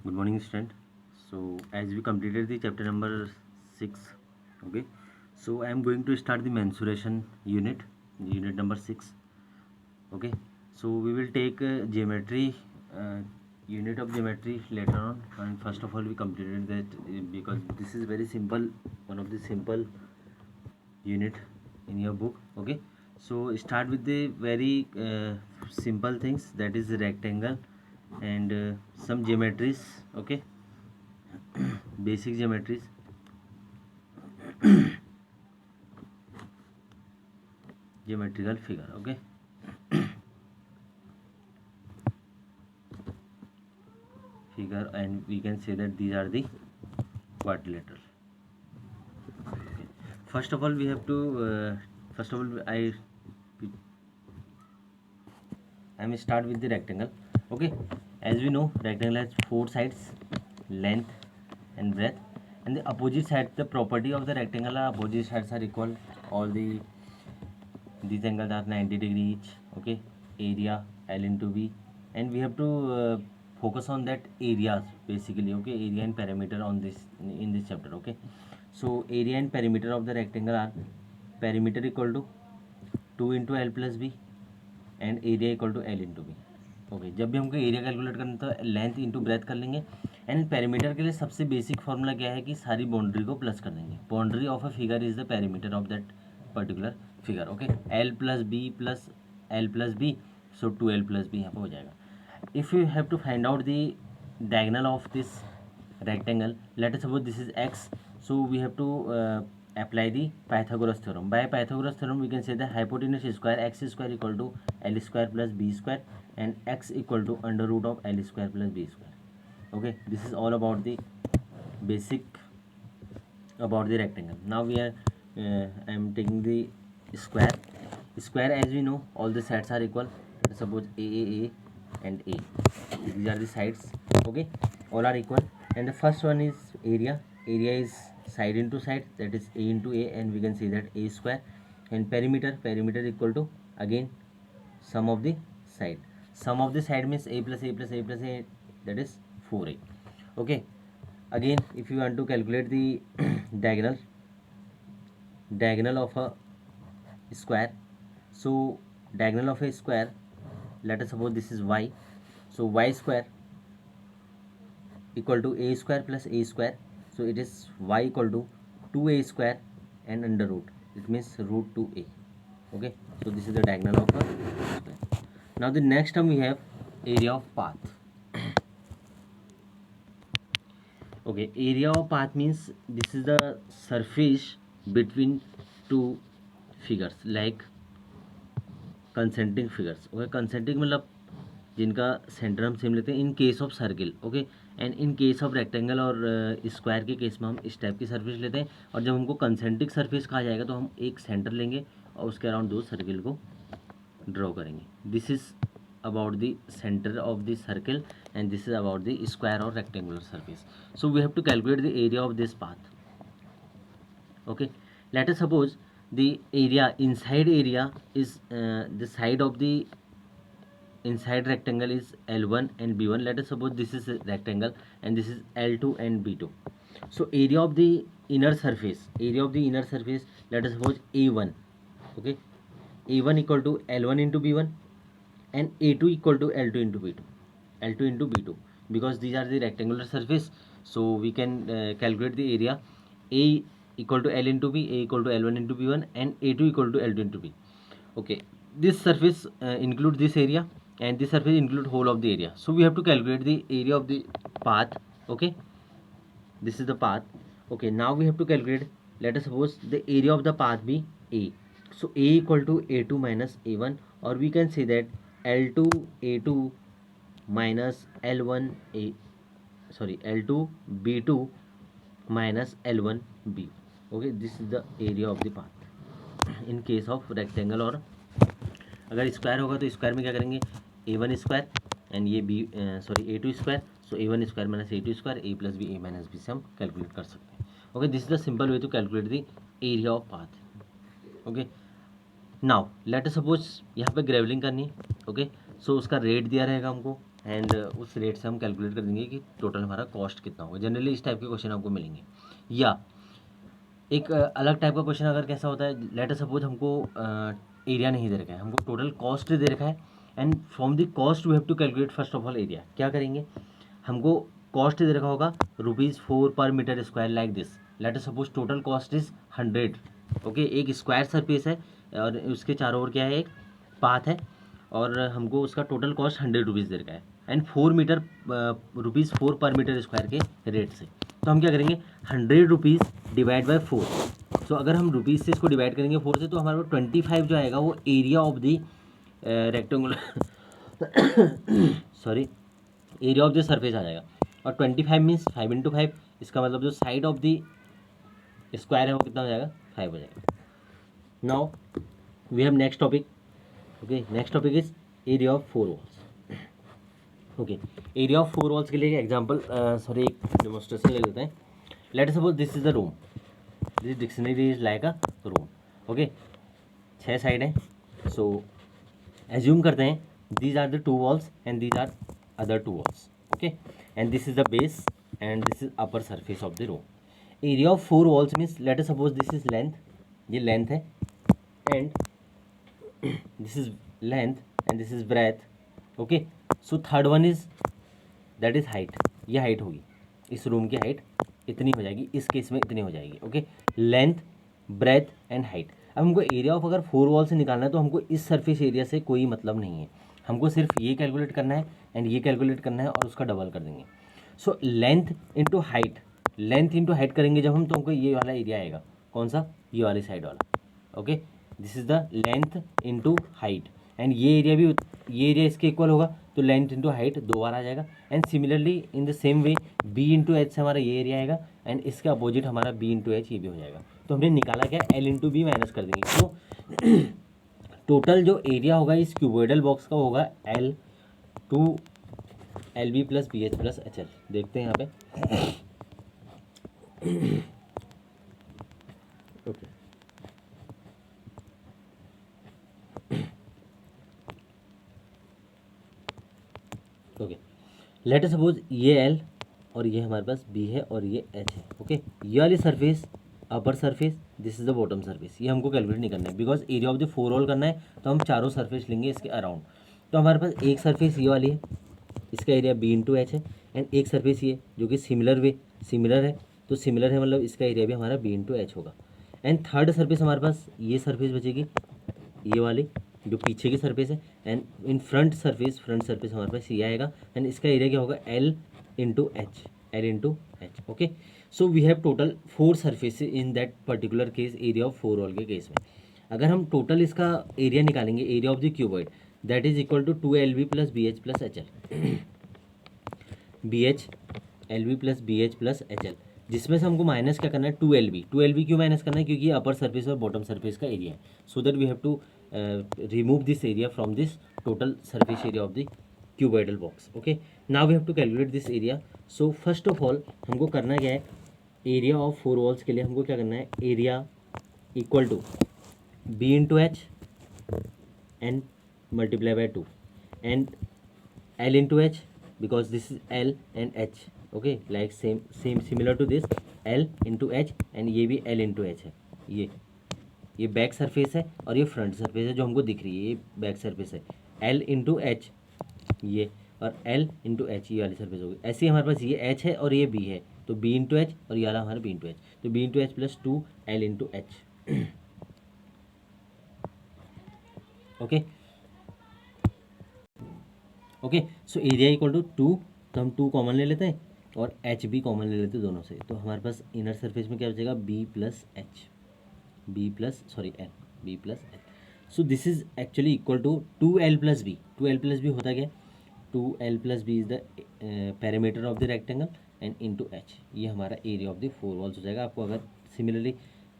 Good morning, student. So, as we completed the chapter number 6, okay. So, I am going to start the mensuration unit number 6, okay. So, we will take uh, unit of geometry later on, and first of all, we completed that because this is very simple, one of the simple unit in your book, okay. So, start with the very simple things, that is rectangle and some geometries, okay. Basic geometries. Geometrical figure, okay. Figure, and we can say that these are the quadrilateral, okay. First of all, we have to first of all I may start with the rectangle, okay. As we know, rectangle has four sides, length and breadth, and the opposite sides, the property of the rectangle are opposite sides are equal. All these angles are 90 degree each, okay. Area L into B, and we have to focus on that areas basically, okay. Area and perimeter on this in this chapter, okay. So area and perimeter of the rectangle are perimeter equal to 2 into L plus B and area equal to L into B, okay. जब भी हमको area calculate करना तो length into breadth कर लेंगे. And perimeter के लिए सबसे बेसिक फॉर्मूला क्या है कि सारी बाउंड्री को प्लस कर देंगे. Boundary of a figure is the perimeter of that particular figure, okay. L plus B, so 2L plus B यहाँ पर हो जाएगा. If you have to find out the diagonal of this rectangle, let us suppose this is x, so we have to apply the Pythagoras theorem. By Pythagoras theorem, we can say the hypotenuse square x square equal to L square plus b square, and x equal to under root of L square plus b square, okay. This is all about the basic about the rectangle. Now we are I am taking the square. As we know, all the sides are equal. Let us suppose a and a, these are the sides, okay. All are equal, and the first one is area is side into side, that is a into a, and we can say that a square. And perimeter equal to again sum of the side means a plus a plus a plus a, that is 4a, okay. Again, if you want to calculate the diagonal of a square, so diagonal of a square, let us suppose this is y, so y square equal to a square plus a square, so it is y equal to 2a square and under root, it means root 2a, okay. So this is the diagonal of a square. Now the next term we have area of path, okay. Area of path means this is the surface between two figures, like concentric figures, okay. Concentric मतलब जिनका centre हम same लेते हैं in case of circle, okay. And in case of rectangle और square के case में हम इस टाइप की सरफेस लेते हैं. और जब हमको कंसेंट्रिक सरफेस कहा जाएगा तो हम एक सेंटर लेंगे और उसके अराउंड दो सर्किल को ड्रॉ करेंगे. This is about the center of the circle, and this is about the square or rectangular surface. So we have to calculate the area of this path, okay. Let us suppose the area inside area is the side of the inside rectangle is L1 and B1. Let us suppose this is a rectangle and this is L2 and B2. So area of the inner surface, let us suppose A1, okay. A1 equal to L1 into B1, and A2 equal to L2 into B2, because these are the rectangular surface. So we can calculate the area. A equal to L into B, A equal to L1 into B1, and A2 equal to L2 into B, okay. This surface include this area, and this surface include whole of the area. So we have to calculate the area of the path, okay. This is the path, okay. Now we have to calculate, let us suppose the area of the path be A, so A equal to A2 minus A1, or we can say that L2 A2 minus L1 A, sorry, L2 B2 minus L1 B, okay. This is the area of the path in case of rectangle. और अगर square होगा तो square में क्या करेंगे, A1 square and ये B sorry A2 square, so A1 square minus A2 square, A plus B A minus B से हम कैलकुलेट कर सकते हैं, ओके. This is the simple way to calculate the area of path, okay. Now let us suppose यहाँ पे grovelling करनी है, ओके. सो उसका रेट दिया रहेगा हमको, एंड उस रेट से हम कैलकुलेट कर देंगे कि टोटल हमारा कॉस्ट कितना होगा। जनरली इस टाइप के क्वेश्चन आपको मिलेंगे। या एक अलग टाइप का क्वेश्चन अगर कैसा होता है, लेट अस सपोज हमको एरिया नहीं दे रखा है, हमको टोटल कॉस्ट दे रखा है, and from the cost we have to calculate first of all area. क्या करेंगे, हमको कॉस्ट दे रखा होगा ₹4 per metre square like this. Let us suppose total cost is 100। Okay, एक स्क्वायर सरफेस है और उसके चारों ओर क्या है, एक पाथ है, और हमको उसका टोटल कॉस्ट ₹100 दे रखा है, and 4 metre ₹4 per metre square के रेट से। तो हम क्या करेंगे, ₹100 डिवाइड बाय 4। सो अगर हम रुपीज़ से इसको डिवाइड करेंगे 4 से, तो हमारे को 25 जो आएगा वो area of the rectangular sorry, area of the surface आ जाएगा। और 25 मीन्स 5 इंटू 5, इसका मतलब जो साइड ऑफ द स्क्वायर है वो कितना हो जाएगा, 5 हो जाएगा। Now we have next topic. Okay, next topic is area of 4 walls. Okay, area of 4 walls के लिए एग्जाम्पल सॉरी एक डेमोन्स्ट्रेशन ले लेते हैं। Let us suppose this is the room, this dictionary is like a room. Okay, 6 side है। So assume करते हैं these are the 2 walls and these are other 2 walls. Okay, and this is the base and this is upper surface of the room. Area of 4 walls means let us suppose this is length, ये length है, and this is length and this is breadth. Okay, so third one is that is height. ये height होगी, इस room की height इतनी हो जाएगी, इस केस में इतनी हो जाएगी। Okay, length, breadth and height. अब हमको एरिया ऑफ अगर 4 वॉल से निकालना है तो हमको इस सरफेस एरिया से कोई मतलब नहीं है, हमको सिर्फ ये कैलकुलेट करना है एंड ये कैलकुलेट करना है और उसका डबल कर देंगे। So length into height, length into height करेंगे जब हम, तो हमको ये वाला एरिया आएगा। कौन सा, ये वाली साइड वाला। Okay, this is the length into height, and ये एरिया भी, ये एरिया इसके इक्वल होगा, तो लेंथ इंटू हाइट 2 बार आ जाएगा। And similarly in the same way B into H से हमारा ये एरिया आएगा, एंड इसके अपोजिट हमारा बी इंटू एच ये भी हो जाएगा। तो हमने निकाला क्या, एल इंटू बी माइनस कर देंगे। तो टोटल जो एरिया होगा इस क्यूबोइडल बॉक्स का होगा L2 LB plus BH plus HL। देखते हैं यहाँ पे। Okay, okay, late us suppose ये L और ये हमारे पास B है और ये H है। ओके, ये वाली surface upper surface, this is the bottom surface. ये हमको कैलकुलेट नहीं करना है because area of the 4 wall करना है, तो हम चारों सरफेस लेंगे इसके अराउंड। तो हमारे पास एक सरफेस ये वाली है, इसका एरिया B इंटू एच है, एंड एक सरफेस ये जो कि सिमिलर है, तो सिमिलर है मतलब इसका एरिया भी हमारा B इंटू एच होगा। एंड थर्ड सरफेस हमारे पास ये सरफेस बचेगी, ये वाली जो पीछे की सरफेस है, एंड इन फ्रंट सरफेस हमारे पास ये आएगा, एंड इसका एरिया क्या होगा, L into H. Okay, so we have total 4 surface in that particular case, area of 4 wall के केस में। अगर हम टोटल इसका एरिया निकालेंगे, area of the cuboid, that is equal to 2LB plus BH plus HL। LB plus BH plus HL, जिसमें से हमको minus क्या करना है, 2LB क्यों माइनस करना है, क्योंकि ये अपर सरफेस और बॉटम सरफेस का एरिया है। So that we have to remove this area from this total surface area of the cuboidal box. Okay, now we have to calculate this area. So first of all हमको करना क्या है, area of 4 walls के लिए हमको क्या करना है, area equal to B into H and multiply by 2 and L into H, because this is L and H। Okay, like same similar to this, L into H, and ये भी L into H है। ये back surface है और ये front surface है जो हमको दिख रही है, ये बैक सरफेस है, L इंटू एच ये, और L इंटू एच ये वाली सरफेस होगी। ऐसे ही हमारे पास ये H है और ये B है, तो B इंटू एच और ये वाला हमारा B इंटू एच, तो B into H plus 2L into H. Okay, okay, so area equal to 2, तो हम 2 कॉमन ले लेते हैं और एच भी कॉमन ले लेते हैं दोनों से, तो हमारे पास इनर सरफेस में क्या बचेगा, B plus H. So this is actually equal to 2L plus B. 2L plus B होता क्या है, 2L plus B is the perimeter of the rectangle and into H, ये हमारा एरिया ऑफ द 4 वॉल्स हो जाएगा। आपको अगर similarly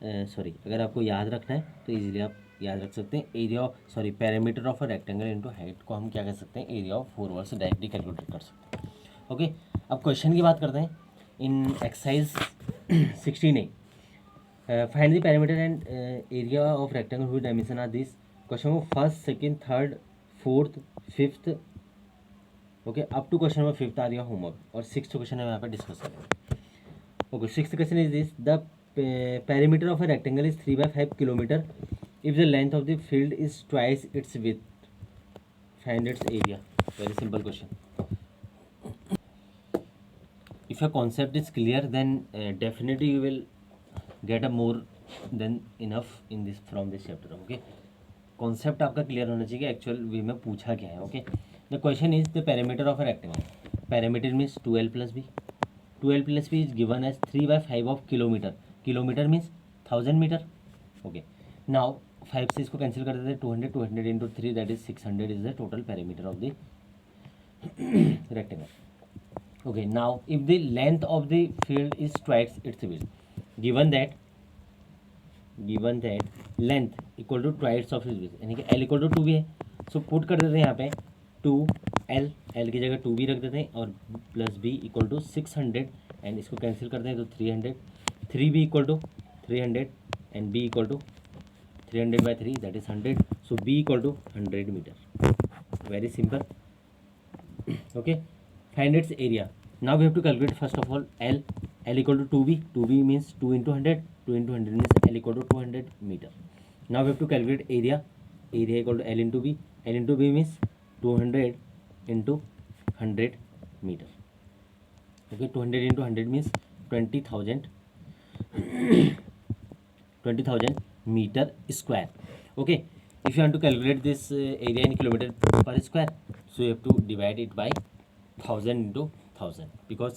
अगर आपको याद रखना है तो इजीली आप याद रख सकते हैं, area perimeter of a rectangle into height को हम क्या कर सकते हैं, एरिया ऑफ 4 वॉल से डायरेक्टली कैलकुलेट कर सकते हैं। ओके, अब क्वेश्चन की बात करते हैं। In exercise 16A, find the perimeter and area of rectangle हुई डायमेंशन आर दिस। क्वेश्चन को first, second, third, fourth, fifth, okay, up to question number 5 आ रही है होमवर्क, और 6th क्वेश्चन हम यहाँ पे डिस्कस करेंगे। Okay, 6th question is this, the perimeter of a rectangle is 3/5 kilometer if the length of the field is twice its width, find its area. Very simple question. If your concept is clear, then definitely you will get a more than enough in this from this chapter. Okay, concept आपका clear होना चाहिए कि actual way में पूछा क्या है. Okay, the question is the parameter of a rectangle. Parameter means 2l+b. 2l+b is given as 3/5 of kilometre. Kilometre means 1000 metre. Okay, now 5 से इसको कैंसिल कर देते हैं. 200 into 3 that is 600 is the total parameter of the rectangle. Okay, now if the length of the field is twice its width, given that length equal to twice of its width, यानी कि l equal to 2b है, so put कर देते हैं यहाँ पे 2l, l की जगह 2b रख देते हैं, और plus b equal to 600, and इसको कैंसिल करते हैं तो 300, 3b equal to 300 and b equal to 300/3 that is 100, so b equal to 100 metre. Very simple. Okay, find its area. Now we have to calculate first of all l equal to 2b. 2b means 2 into 100. 2 into 100 means l equal to 200 meter. Now we have to calculate area. Area equal to l into b. L into b means 200 into 100 meter. Okay, 200 into 100 means 20,000 meter square. Okay, if you want to calculate this area in kilometer per square, so you have to divide it by 1000 into 1000, because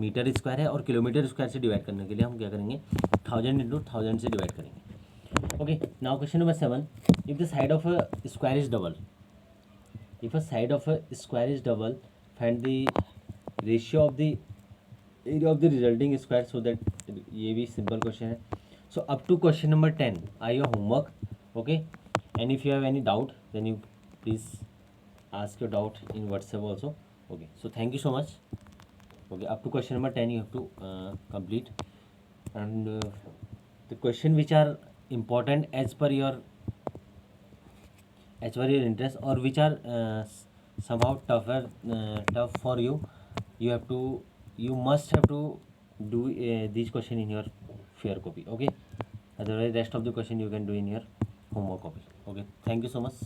metre square है और kilometre square से divide करने के लिए हम क्या करेंगे, 1000 into 1000 से डिवाइड करेंगे. Okay, now question number 7, if the side of a square is double, if a side of a square is double, find the ratio of the area of the resulting square, so that, ये भी simple question है. So up to question number 10 आई your homework. Okay, and if you have any doubt then you please ask your doubt in WhatsApp also. Okay, so thank you so much. Okay, up to question number 10 you have to complete, and the question which are important as per your interest, or which are somehow tough for you, you must have to do these question in your fair copy. Okay, otherwise rest of the question you can do in your homework copy. Okay, thank you so much.